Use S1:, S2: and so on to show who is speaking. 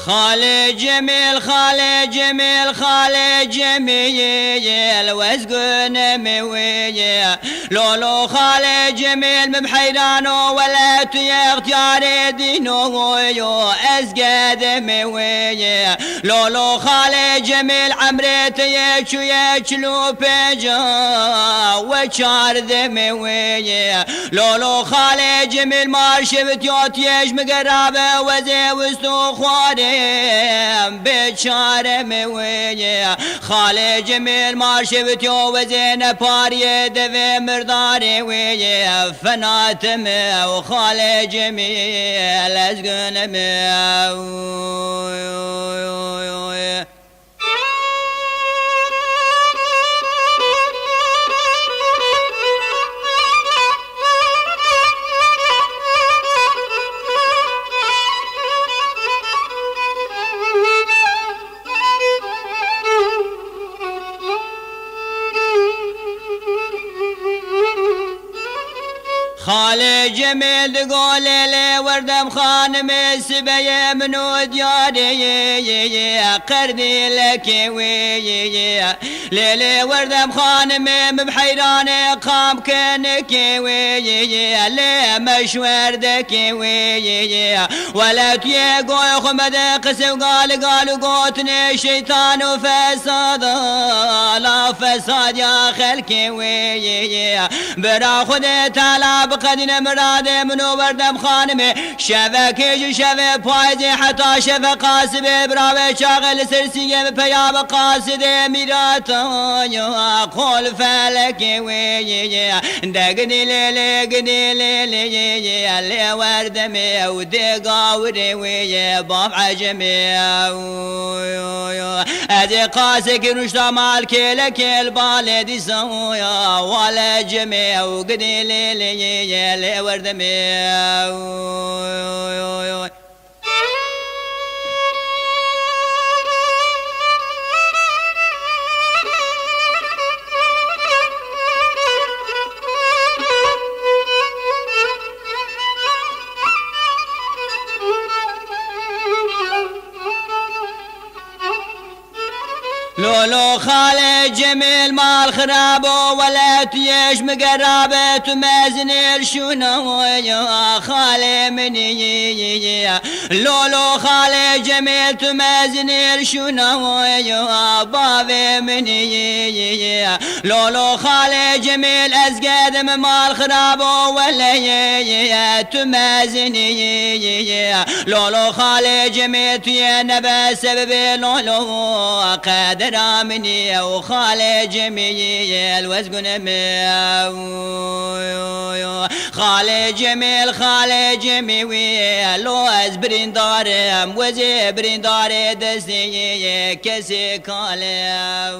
S1: خالي جميل خالي جميل خالي جميل واسقون مويه لولو خالي جميل مبحيرانو ولا تيختيار دينو اسقاد مويه لولو خالي جميل عمرتي يشو يشلو بيجا وشار ذمويه لولو خالي جميل ما شفت يوت يش مقرابه وزي وستو خواري بشار مويه خالي جميل ما شفت يو وزين باري دفي مرداري ويه فناتم وخالي جميل ازقن مويه خالي جميل تقول لي وردم خانم السبية منو دياري قردي لك وي ليلي وردم خانم بحيراني قام كنك وي لي مش وردك وي ولا تيقوي خمد قسم قال قوتني شيطان وفساد لا فساد يا خلك وي برا خذ تعالى بقدنا مرادي منو بردم خانمي شفكي شفي بايزي حتى شفي قاسبي براوي شاغل سرسية بياب قاسدي ميراتا يا قول فلكي وي دقني ليلي قني ليلي اللي وردمي ودي قاوري وي باب عجمي ادي قاسك نشتا مالكي لك البالدي سويا ولا جمي وقني ليلي اللي وردمي لولو خالي جميل مال خرابو ولا تيش مقرابة تمازن الشنو يا خالي مني لولو خالي جميل تمازن الشنو يا بابي مني لولو خالي جميل ازقاد مال خرابو ولا تمازني لولو خالي جميل تي نبا سبب لولو قادر مني وخالي جميل واسقن خالي جميل خالي جميل لو ازبرين دارم وزي برين داري دستي كسي خالي